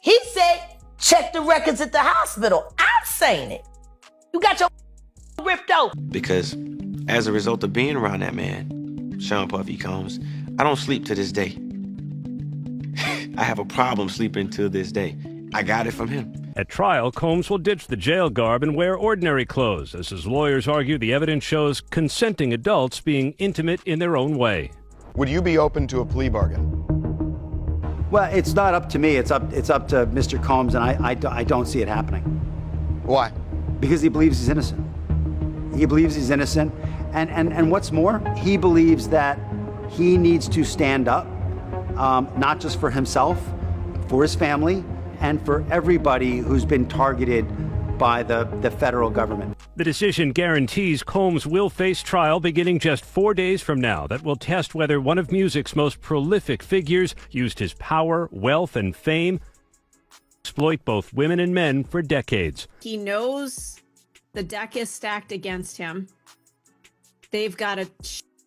He said, check the records at the hospital. I'm saying it. You got your ripped open. Because as a result of being around that man, Sean Puffy Combs, I don't sleep to this day. I have a problem sleeping to this day. I got it from him. At trial, Combs will ditch the jail garb and wear ordinary clothes, as his lawyers argue the evidence shows consenting adults being intimate in their own way. Would you be open to a plea bargain? Well, it's not up to me. It's up to Mr. Combs, and I don't see it happening. Why? Because he believes he's innocent. He believes he's innocent, and what's more, he believes that he needs to stand up, not just for himself, for his family, and for everybody who's been targeted by the federal government. The decision guarantees Combs will face trial beginning just 4 days from now that will test whether one of music's most prolific figures used his power, wealth, and fame to exploit both women and men for decades. He knows the deck is stacked against him. They've got a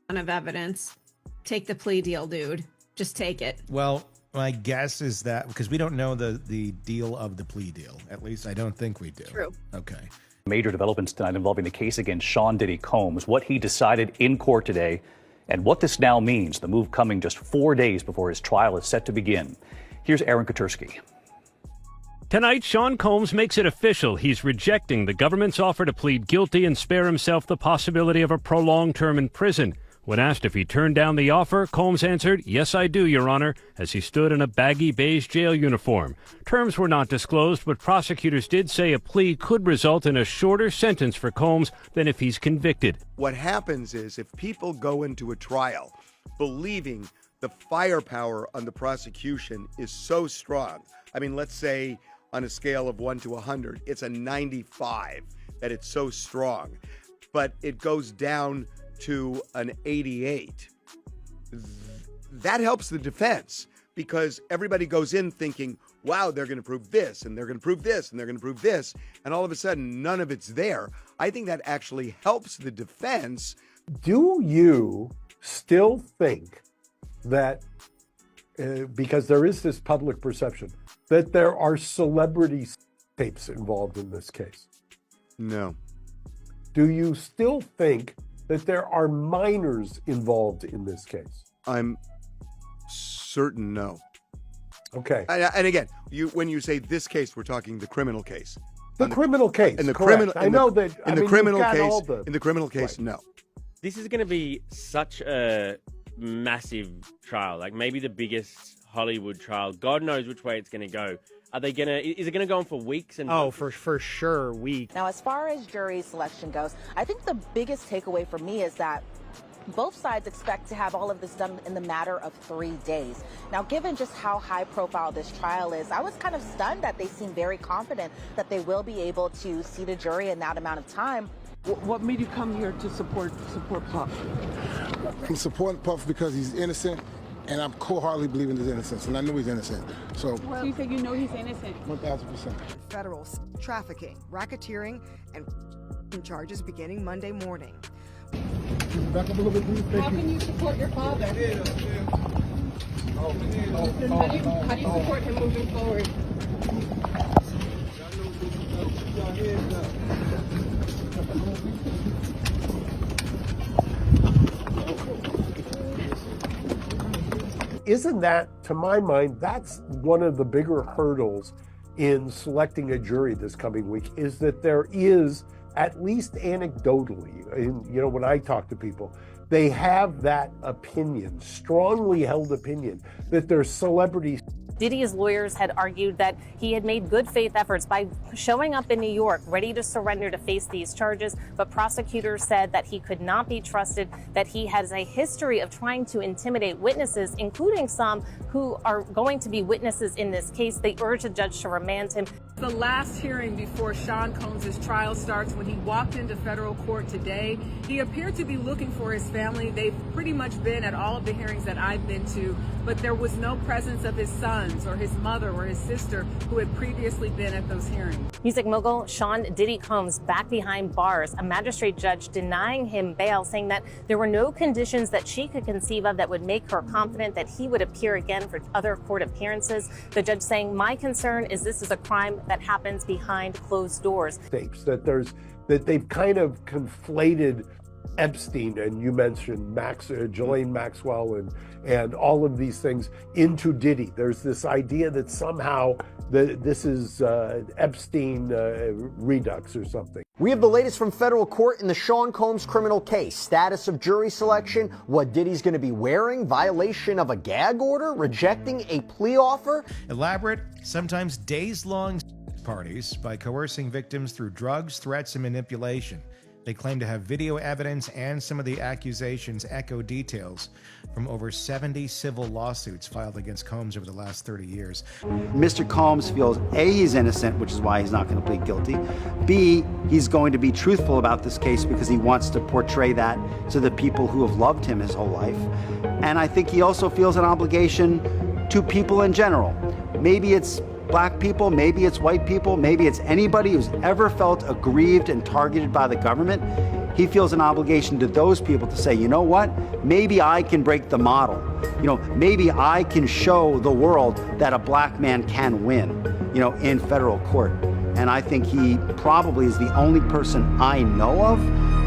ton of evidence. Take the plea deal, dude. Just take it. Well, my guess is that, because we don't know the deal of the plea deal. At least I don't think we do. True. Okay. Major developments tonight involving the case against Sean Diddy Combs, what he decided in court today, and what this now means, the move coming just 4 days before his trial is set to begin. Here's Aaron Kotursky. Tonight, Sean Combs makes it official. He's rejecting the government's offer to plead guilty and spare himself the possibility of a prolonged term in prison. When asked if he turned down the offer, Combs answered, "Yes, I do, Your Honor," as he stood in a baggy beige jail uniform. Terms were not disclosed, but prosecutors did say a plea could result in a shorter sentence for Combs than if he's convicted. What happens is if people go into a trial believing the firepower on the prosecution is so strong, I mean, let's say on a scale of 1 to 100, it's a 95, that it's so strong, but it goes down to an 88. That helps the defense because everybody goes in thinking, wow, they're going to prove this and they're going to prove this and they're going to prove this. And all of a sudden, none of it's there. I think that actually helps the defense. Do you still think that, because there is this public perception, that there are celebrity tapes involved in this case? No. Do you still think that there are minors involved in this case? I'm certain no. Okay. And again, when you say this case, we're talking the criminal case. The criminal case. In the correct. criminal, I know that. In the criminal case. In the criminal case, Right. no. This is going to be such a massive trial, like maybe the biggest Hollywood trial. God knows which way it's going to go. Are they gonna? Is it gonna go on for weeks? And for sure, weeks. Now, as far as jury selection goes, I think the biggest takeaway for me is that both sides expect to have all of this done in the matter of 3 days. Now, given just how high profile this trial is, I was kind of stunned that they seem very confident that they will be able to seat a jury in that amount of time. What made you come here to support Puff? I'm supporting Puff because he's innocent. And I'm wholeheartedly believing his innocence, and I know he's innocent. So you say you know he's innocent? 1,000%. Federal trafficking, racketeering, and charges beginning Monday morning. Back up a little bit, please. How can you support your father? How do you support him moving forward? Isn't that, to my mind, that's one of the bigger hurdles in selecting a jury this coming week, is that there is, at least anecdotally, when I talk to people, they have that opinion, strongly held opinion, that there's celebrities. Diddy's lawyers had argued that he had made good faith efforts by showing up in New York, ready to surrender to face these charges. But prosecutors said that he could not be trusted, that he has a history of trying to intimidate witnesses, including some who are going to be witnesses in this case. They urged the judge to remand him. The last hearing before Sean Combs' trial starts, when he walked into federal court today, he appeared to be looking for his family. They've pretty much been at all of the hearings that I've been to, but there was no presence of his sons or his mother or his sister who had previously been at those hearings. Music mogul Sean Diddy Combs back behind bars, a magistrate judge denying him bail, saying that there were no conditions that she could conceive of that would make her confident that he would appear again for other court appearances. The judge saying, "My concern is this is a crime that happens behind closed doors." That they've kind of conflated Epstein, and you mentioned Ghislaine Maxwell and all of these things, into Diddy. There's this idea that somehow this is Epstein redux or something. We have the latest from federal court in the Sean Combs criminal case. Status of jury selection, what Diddy's going to be wearing, violation of a gag order, rejecting a plea offer. Elaborate, sometimes days-long parties by coercing victims through drugs, threats, and manipulation. They claim to have video evidence, and some of the accusations echo details from over 70 civil lawsuits filed against Combs over the last 30 years. Mr. Combs feels A, he's innocent, which is why he's not going to plead guilty. B, he's going to be truthful about this case because he wants to portray that to the people who have loved him his whole life. And I think he also feels an obligation to people in general. Maybe it's black people, maybe it's white people, maybe it's anybody who's ever felt aggrieved and targeted by the government. He feels an obligation to those people to say, you know what, maybe I can break the model. Maybe I can show the world that a black man can win, in federal court. And I think he probably is the only person I know of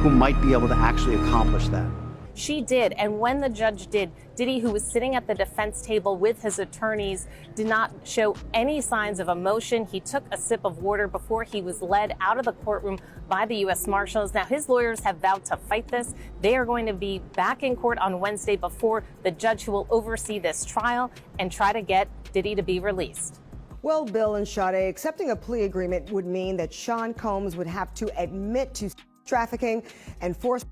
who might be able to actually accomplish that. She did, and when the judge did, Diddy, who was sitting at the defense table with his attorneys, did not show any signs of emotion. He took a sip of water before he was led out of the courtroom by the U.S. Marshals. Now, his lawyers have vowed to fight this. They are going to be back in court on Wednesday before the judge who will oversee this trial and try to get Diddy to be released. Well, Bill and Sade, accepting a plea agreement would mean that Sean Combs would have to admit to trafficking and force.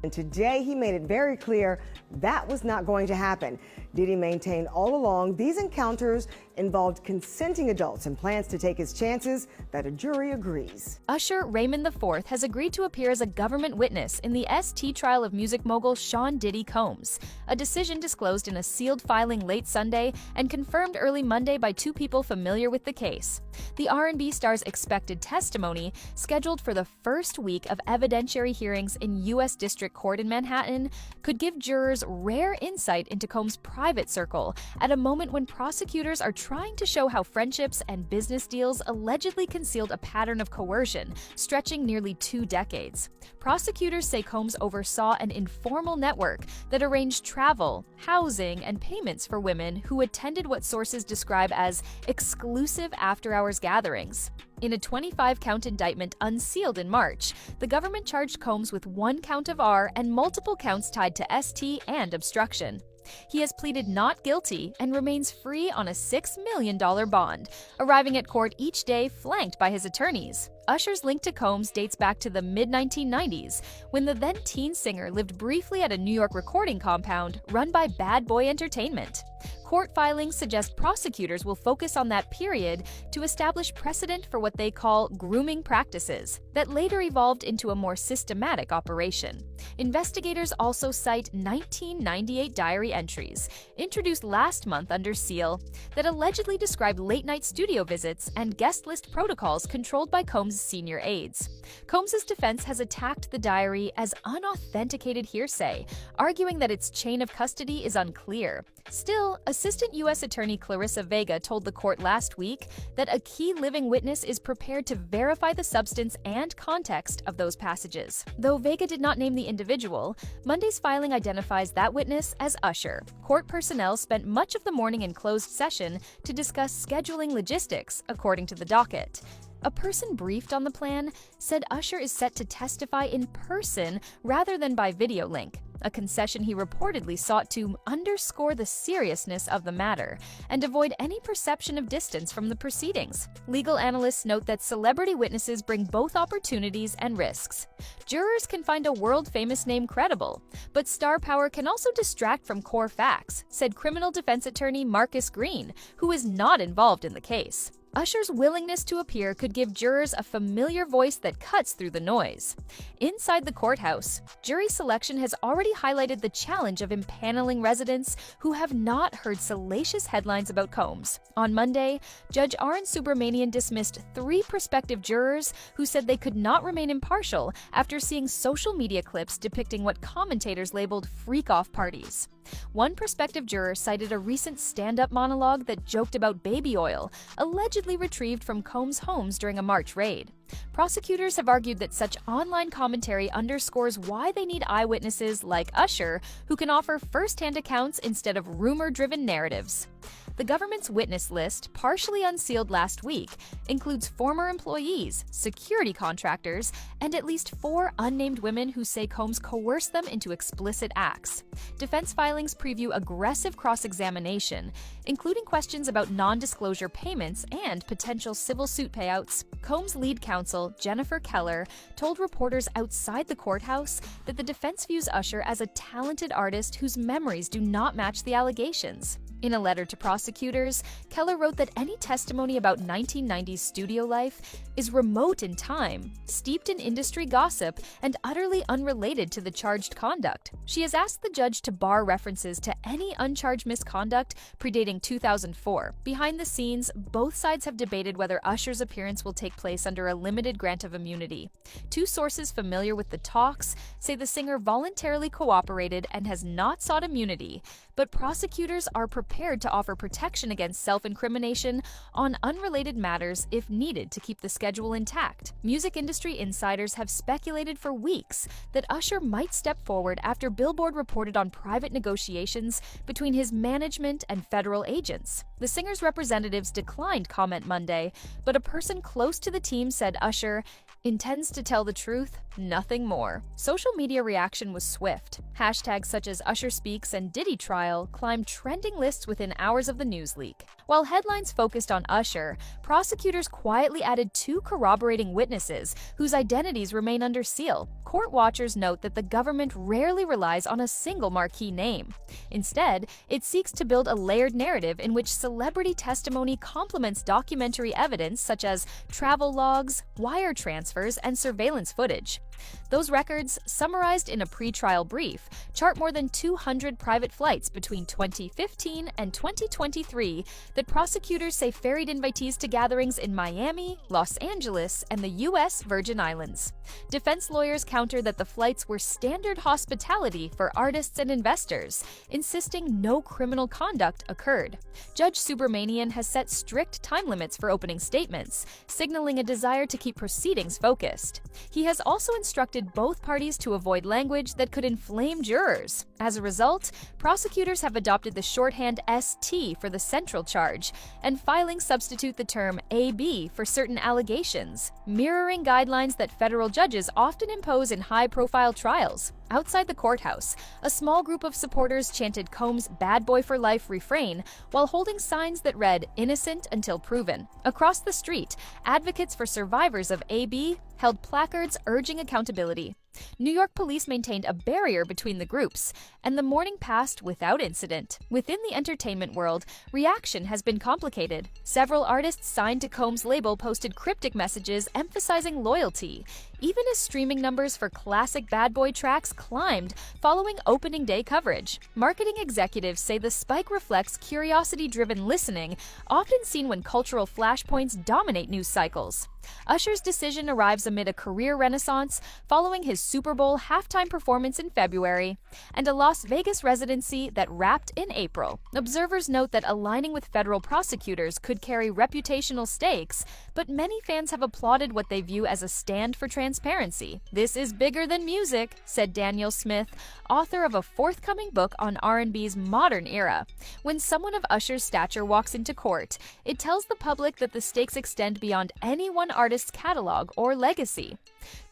And today he made it very clear that was not going to happen. Diddy maintained all along these encounters involved consenting adults and plans to take his chances that a jury agrees. Usher Raymond IV has agreed to appear as a government witness in the ST trial of music mogul Sean Diddy Combs, a decision disclosed in a sealed filing late Sunday and confirmed early Monday by two people familiar with the case. The R&B star's expected testimony, scheduled for the first week of evidentiary hearings in U.S. District Court in Manhattan, could give jurors rare insight into Combs' private circle at a moment when prosecutors are trying to show how friendships and business deals allegedly concealed a pattern of coercion stretching nearly 2 decades. Prosecutors say Combs oversaw an informal network that arranged travel, housing, and payments for women who attended what sources describe as exclusive after-hours gatherings. In a 25-count indictment unsealed in March, the government charged Combs with 1 count of R and multiple counts tied to ST and obstruction. He has pleaded not guilty and remains free on a $6 million bond, arriving at court each day flanked by his attorneys. Usher's link to Combs dates back to the mid-1990s, when the then-teen singer lived briefly at a New York recording compound run by Bad Boy Entertainment. Court filings suggest prosecutors will focus on that period to establish precedent for what they call grooming practices that later evolved into a more systematic operation. Investigators also cite 1998 diary entries, introduced last month under seal, that allegedly describe late-night studio visits and guest list protocols controlled by Combs' senior aides. Combs' defense has attacked the diary as unauthenticated hearsay, arguing that its chain of custody is unclear. Still, Assistant U.S. Attorney Clarissa Vega told the court last week that a key living witness is prepared to verify the substance and context of those passages. Though Vega did not name the individual, Monday's filing identifies that witness as Usher. Court personnel spent much of the morning in closed session to discuss scheduling logistics, according to the docket. A person briefed on the plan said Usher is set to testify in person rather than by video link, a concession he reportedly sought to underscore the seriousness of the matter and avoid any perception of distance from the proceedings. Legal analysts note that celebrity witnesses bring both opportunities and risks. Jurors can find a world-famous name credible, but star power can also distract from core facts, said criminal defense attorney Marcus Green, who is not involved in the case. Usher's willingness to appear could give jurors a familiar voice that cuts through the noise. Inside the courthouse, jury selection has already highlighted the challenge of impaneling residents who have not heard salacious headlines about Combs. On Monday, Judge R.N. Subramanian dismissed 3 prospective jurors who said they could not remain impartial after seeing social media clips depicting what commentators labeled freak-off parties. One prospective juror cited a recent stand-up monologue that joked about baby oil, allegedly retrieved from Combs' homes during a March raid. Prosecutors have argued that such online commentary underscores why they need eyewitnesses like Usher, who can offer first-hand accounts instead of rumor-driven narratives. The government's witness list, partially unsealed last week, includes former employees, security contractors, and at least 4 unnamed women who say Combs coerced them into explicit acts. Defense filings preview aggressive cross-examination, including questions about non-disclosure payments and potential civil suit payouts. Combs' lead counsel, Jennifer Keller, told reporters outside the courthouse that the defense views Usher as a talented artist whose memories do not match the allegations. In a letter to prosecutors, Keller wrote that any testimony about 1990s studio life is remote in time, steeped in industry gossip, and utterly unrelated to the charged conduct. She has asked the judge to bar references to any uncharged misconduct predating 2004. Behind the scenes, both sides have debated whether Usher's appearance will take place under a limited grant of immunity. 2 sources familiar with the talks say the singer voluntarily cooperated and has not sought immunity, but prosecutors are prepared to offer protection against self-incrimination on unrelated matters if needed to keep the schedule intact. Music industry insiders have speculated for weeks that Usher might step forward after Billboard reported on private negotiations between his management and federal agents. The singer's representatives declined comment Monday, but a person close to the team said Usher intends to tell the truth, nothing more. Social media reaction was swift. Hashtags such as Usher Speaks and Diddy Trial climbed trending lists within hours of the news leak. While headlines focused on Usher, prosecutors quietly added 2 corroborating witnesses whose identities remain under seal. Court watchers note that the government rarely relies on a single marquee name. Instead, it seeks to build a layered narrative in which celebrity testimony complements documentary evidence such as travel logs, wire transfers, and surveillance footage. Those records, summarized in a pre-trial brief, chart more than 200 private flights between 2015 and 2023 that prosecutors say ferried invitees to gatherings in Miami, Los Angeles, and the U.S. Virgin Islands. Defense lawyers counter that the flights were standard hospitality for artists and investors, insisting no criminal conduct occurred. Judge Subramanian has set strict time limits for opening statements, signaling a desire to keep proceedings focused. He has also instructed both parties to avoid language that could inflame jurors. As a result, prosecutors have adopted the shorthand ST for the central charge, and filings substitute the term AB for certain allegations, mirroring guidelines that federal judges often impose in high-profile trials. Outside the courthouse, a small group of supporters chanted Combs' "Bad Boy for Life" refrain while holding signs that read "Innocent until proven." Across the street, advocates for survivors of AB held placards urging accountability. New York police maintained a barrier between the groups, and the morning passed without incident. Within the entertainment world, reaction has been complicated. Several artists signed to Combs' label posted cryptic messages emphasizing loyalty, even as streaming numbers for classic Bad Boy tracks climbed following opening day coverage. Marketing executives say the spike reflects curiosity-driven listening, often seen when cultural flashpoints dominate news cycles. Usher's decision arrives amid a career renaissance following his Super Bowl halftime performance in February and a Las Vegas residency that wrapped in April. Observers note that aligning with federal prosecutors could carry reputational stakes, but many fans have applauded what they view as a stand for transparency. "This is bigger than music," said Daniel Smith, author of a forthcoming book on R&B's modern era. When someone of Usher's stature walks into court, it tells the public that the stakes extend beyond any one artist's catalog or legacy.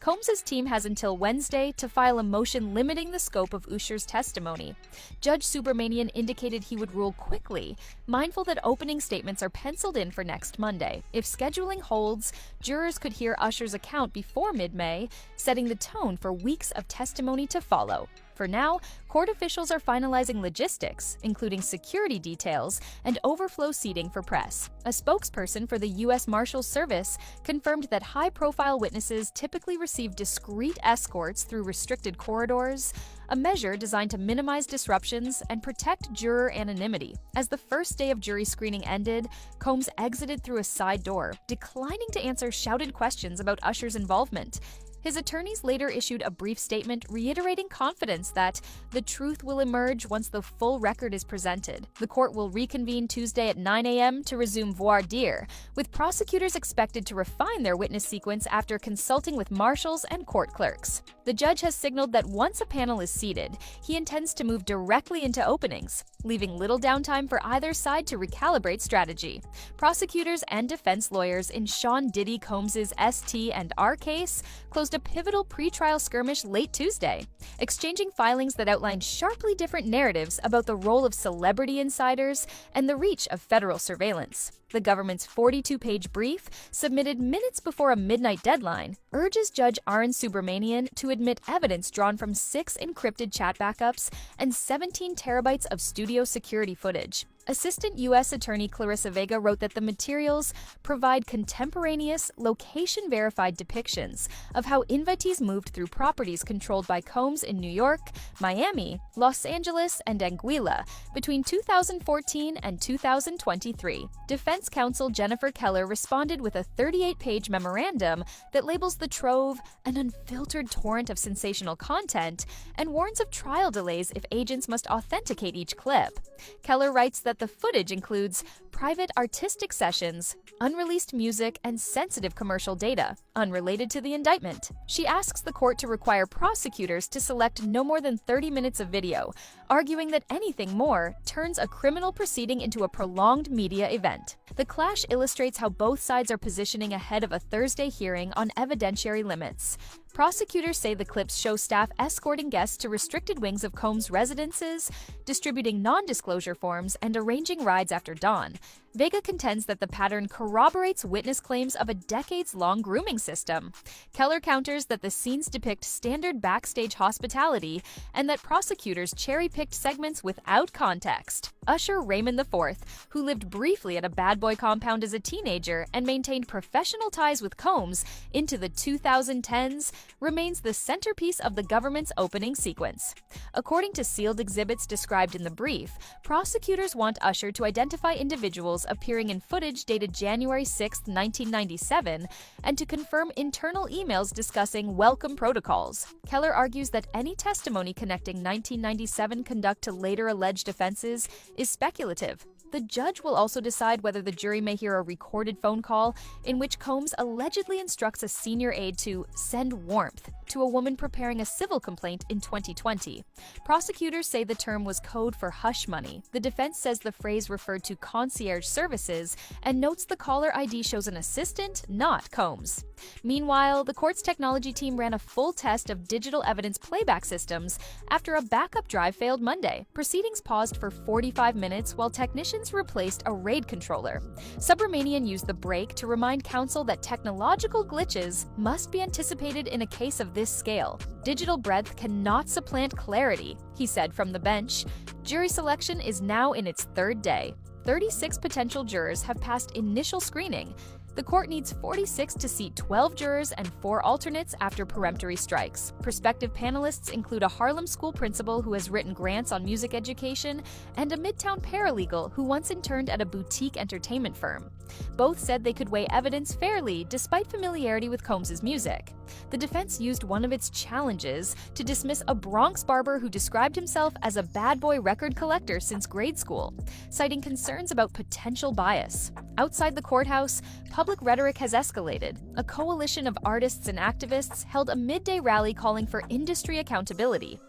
Combs' team has until Wednesday to file a motion limiting the scope of Usher's testimony. Judge Subramanian indicated he would rule quickly, mindful that opening statements are penciled in for next Monday. If scheduling holds, jurors could hear Usher's account before mid-May, setting the tone for weeks of testimony to follow. For now, court officials are finalizing logistics, including security details and overflow seating for press. A spokesperson for the U.S. Marshals Service confirmed that high-profile witnesses typically receive discreet escorts through restricted corridors, a measure designed to minimize disruptions and protect juror anonymity. As the first day of jury screening ended, Combs exited through a side door, declining to answer shouted questions about Usher's involvement. His attorneys later issued a brief statement reiterating confidence that the truth will emerge once the full record is presented. The court will reconvene Tuesday at 9 a.m. to resume voir dire, with prosecutors expected to refine their witness sequence after consulting with marshals and court clerks. The judge has signaled that once a panel is seated, he intends to move directly into openings, leaving little downtime for either side to recalibrate strategy. Prosecutors and defense lawyers in Sean Diddy Combs' ST&R case closed a pivotal pretrial skirmish late Tuesday, exchanging filings that outlined sharply different narratives about the role of celebrity insiders and the reach of federal surveillance. The government's 42-page brief, submitted minutes before a midnight deadline, urges Judge Arun Subramanian to admit evidence drawn from 6 encrypted chat backups and 17 terabytes of studio security footage. Assistant U.S. Attorney Clarissa Vega wrote that the materials provide contemporaneous, location-verified depictions of how invitees moved through properties controlled by Combs in New York, Miami, Los Angeles, and Anguilla between 2014 and 2023. Defense counsel Jennifer Keller responded with a 38-page memorandum that labels the trove an unfiltered torrent of sensational content and warns of trial delays if agents must authenticate each clip. Keller writes that the footage includes private artistic sessions, unreleased music, and sensitive commercial data, unrelated to the indictment. She asks the court to require prosecutors to select no more than 30 minutes of video, arguing that anything more turns a criminal proceeding into a prolonged media event. The clash illustrates how both sides are positioning ahead of a Thursday hearing on evidentiary limits. Prosecutors say the clips show staff escorting guests to restricted wings of Combs' residences, distributing non-disclosure forms, and arranging rides after dawn. Vega contends that the pattern corroborates witness claims of a decades-long grooming system. Keller counters that the scenes depict standard backstage hospitality and that prosecutors cherry-picked segments without context. Usher Raymond IV, who lived briefly at a bad boy compound as a teenager and maintained professional ties with Combs into the 2010s, remains the centerpiece of the government's opening sequence. According to sealed exhibits described in the brief, prosecutors want Usher to identify individuals appearing in footage dated January 6, 1997, and to confirm internal emails discussing welcome protocols. Keller argues that any testimony connecting 1997 conduct to later alleged offenses is speculative. The judge will also decide whether the jury may hear a recorded phone call in which Combs allegedly instructs a senior aide to send warmth to a woman preparing a civil complaint in 2020. Prosecutors say the term was code for hush money. The defense says the phrase referred to concierge services and notes the caller ID shows an assistant, not Combs. Meanwhile, the court's technology team ran a full test of digital evidence playback systems after a backup drive failed Monday. Proceedings paused for 45 minutes while technicians replaced a RAID controller. Subramanian used the break to remind counsel that technological glitches must be anticipated in a case of this scale. Digital breadth cannot supplant clarity, he said from the bench. Jury selection is now in its third day. 36 potential jurors have passed initial screening. The court needs 46 to seat 12 jurors and 4 alternates after peremptory strikes. Prospective panelists include a Harlem school principal who has written grants on music education and a Midtown paralegal who once interned at a boutique entertainment firm. Both said they could weigh evidence fairly despite familiarity with Combs' music. The defense used one of its challenges to dismiss a Bronx barber who described himself as a bad boy record collector since grade school, citing concerns about potential bias. Outside the courthouse, public rhetoric has escalated. A coalition of artists and activists held a midday rally calling for industry accountability.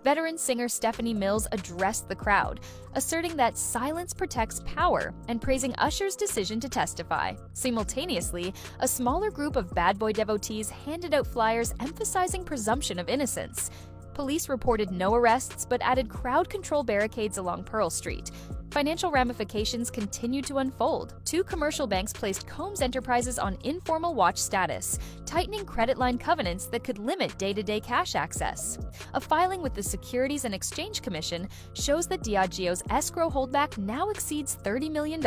Veteran singer Stephanie Mills addressed the crowd, asserting that silence protects power and praising Usher's decision to testify. Simultaneously, a smaller group of bad boy devotees handed out flyers emphasizing presumption of innocence. Police reported no arrests but added crowd control barricades along Pearl Street. Financial ramifications continue to unfold. 2 commercial banks placed Combs Enterprises on informal watch status, tightening credit line covenants that could limit day-to-day cash access. A filing with the Securities and Exchange Commission shows that Diageo's escrow holdback now exceeds $30 million.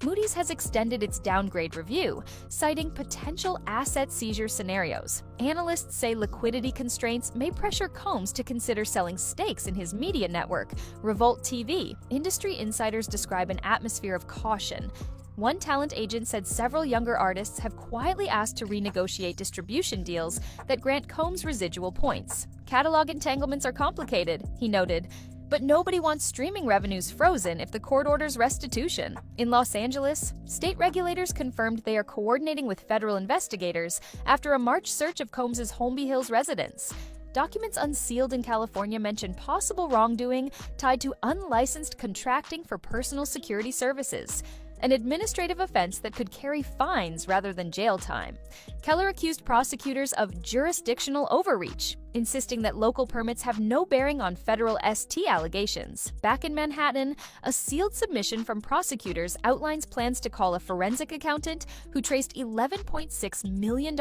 Moody's has extended its downgrade review, citing potential asset seizure scenarios. Analysts say liquidity constraints may pressure Combs to consider selling stakes in his media network, Revolt TV. Industry insiders describe an atmosphere of caution. One talent agent said several younger artists have quietly asked to renegotiate distribution deals that grant Combs residual points. Catalog entanglements are complicated, he noted, but nobody wants streaming revenues frozen if the court orders restitution. In Los Angeles, state regulators confirmed they are coordinating with federal investigators after a March search of Combs' Holmby Hills residence. Documents unsealed in California mention possible wrongdoing tied to unlicensed contracting for personal security services, an administrative offense that could carry fines rather than jail time. Keller accused prosecutors of jurisdictional overreach, insisting that local permits have no bearing on federal ST allegations. Back in Manhattan, a sealed submission from prosecutors outlines plans to call a forensic accountant who traced $11.6 million in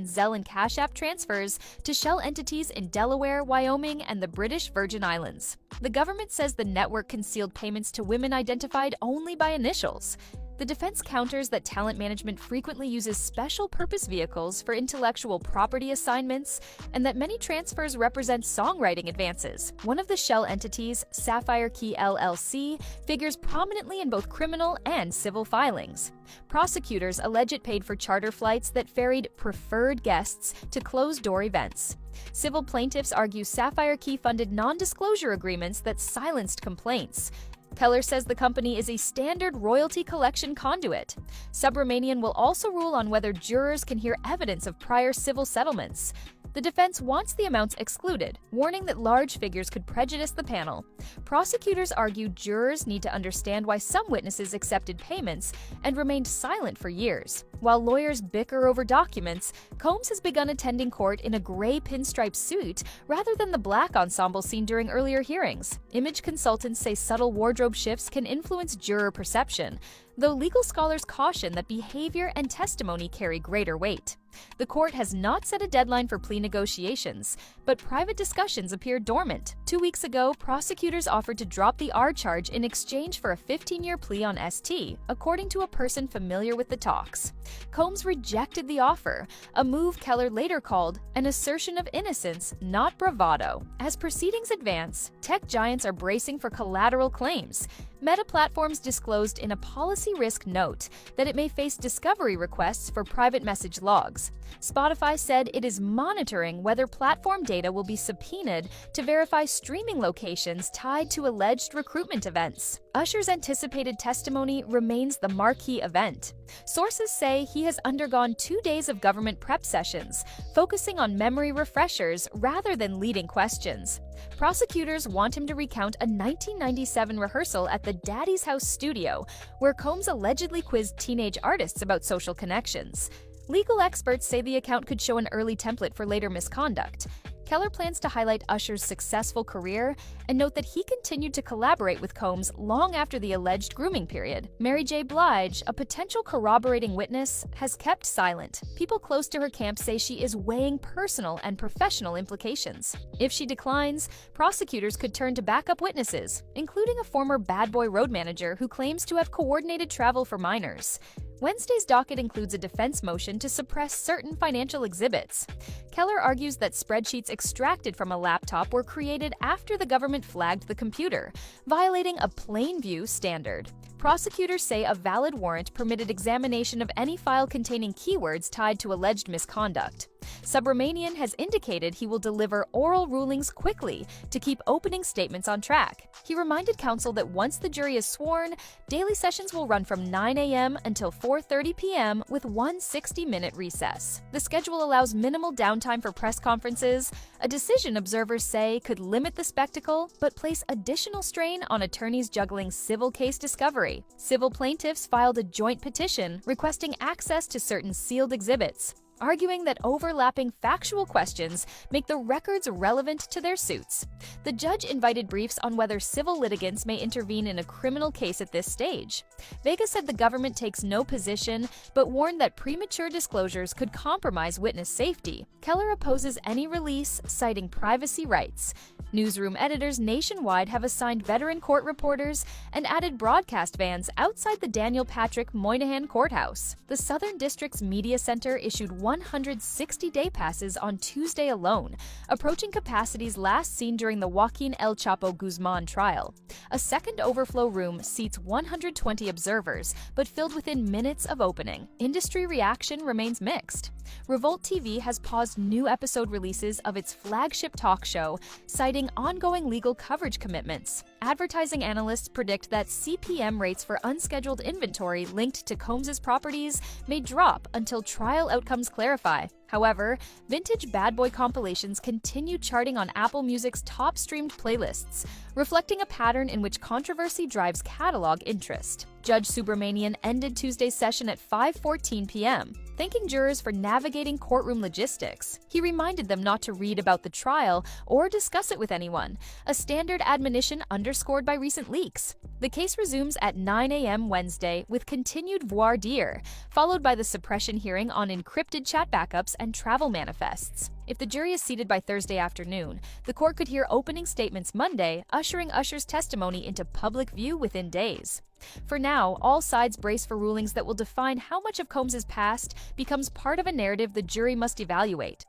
Zelle and Cash App transfers to shell entities in Delaware, Wyoming, and the British Virgin Islands. The government says the network concealed payments to women identified only by initials. The defense counters that talent management frequently uses special purpose vehicles for intellectual property assignments and that many transfers represent songwriting advances. One of the shell entities, Sapphire Key LLC, figures prominently in both criminal and civil filings. Prosecutors allege it paid for charter flights that ferried preferred guests to closed-door events. Civil plaintiffs argue Sapphire Key funded non-disclosure agreements that silenced complaints. Keller says the company is a standard royalty collection conduit. Subramanian will also rule on whether jurors can hear evidence of prior civil settlements. The defense wants the amounts excluded, warning that large figures could prejudice the panel. Prosecutors argue jurors need to understand why some witnesses accepted payments and remained silent for years. While lawyers bicker over documents, Combs has begun attending court in a gray pinstripe suit rather than the black ensemble seen during earlier hearings. Image consultants say subtle wardrobe shifts can influence juror perception, though legal scholars caution that behavior and testimony carry greater weight. The court has not set a deadline for plea negotiations, but private discussions appear dormant. 2 weeks ago, prosecutors offered to drop the R charge in exchange for a 15-year plea on ST, according to a person familiar with the talks. Combs rejected the offer, a move Keller later called an assertion of innocence, not bravado. As proceedings advance, tech giants are bracing for collateral claims. Meta Platforms disclosed in a policy risk note that it may face discovery requests for private message logs. Spotify said it is monitoring whether platform data will be subpoenaed to verify streaming locations tied to alleged recruitment events. Usher's anticipated testimony remains the marquee event. Sources say he has undergone 2 days of government prep sessions, focusing on memory refreshers rather than leading questions. Prosecutors want him to recount a 1997 rehearsal at the Daddy's House studio, where Combs allegedly quizzed teenage artists about social connections. Legal experts say the account could show an early template for later misconduct. Keller plans to highlight Usher's successful career and note that he continued to collaborate with Combs long after the alleged grooming period. Mary J. Blige, a potential corroborating witness, has kept silent. People close to her camp say she is weighing personal and professional implications. If she declines, prosecutors could turn to backup witnesses, including a former Bad Boy road manager who claims to have coordinated travel for minors. Wednesday's docket includes a defense motion to suppress certain financial exhibits. Keller argues that spreadsheets extracted from a laptop were created after the government flagged the computer, violating a plain view standard. Prosecutors say a valid warrant permitted examination of any file containing keywords tied to alleged misconduct. Subramanian has indicated he will deliver oral rulings quickly to keep opening statements on track. He reminded counsel that once the jury is sworn, daily sessions will run from 9 a.m. until 4:30 p.m. with one 60-minute recess. The schedule allows minimal downtime for press conferences, a decision observers say could limit the spectacle but place additional strain on attorneys juggling civil case discovery. Civil plaintiffs filed a joint petition requesting access to certain sealed exhibits. arguing that overlapping factual questions make the records relevant to their suits. The judge invited briefs on whether civil litigants may intervene in a criminal case at this stage. Vega said the government takes no position, but warned that premature disclosures could compromise witness safety. Keller opposes any release, citing privacy rights. Newsroom editors nationwide have assigned veteran court reporters and added broadcast vans outside the Daniel Patrick Moynihan Courthouse. The Southern District's Media Center issued 160 day passes on Tuesday alone, approaching capacities last seen during the Joaquin El Chapo Guzman trial. A second overflow room seats 120 observers, but filled within minutes of opening. Industry reaction remains mixed. Revolt TV has paused new episode releases of its flagship talk show, citing ongoing legal coverage commitments. Advertising analysts predict that CPM rates for unscheduled inventory linked to Combs' properties may drop until trial outcomes clarify. However, vintage Bad Boy compilations continue charting on Apple Music's top streamed playlists, reflecting a pattern in which controversy drives catalog interest. Judge Subramanian ended Tuesday's session at 5:14 p.m., thanking jurors for navigating courtroom logistics. He reminded them not to read about the trial or discuss it with anyone, a standard admonition underscored by recent leaks. The case resumes at 9 a.m. Wednesday with continued voir dire, followed by the suppression hearing on encrypted chat backups and travel manifests. If the jury is seated by Thursday afternoon, the court could hear opening statements Monday, ushering Usher's testimony into public view within days. For now, all sides brace for rulings that will define how much of Combs' past becomes part of a narrative the jury must evaluate.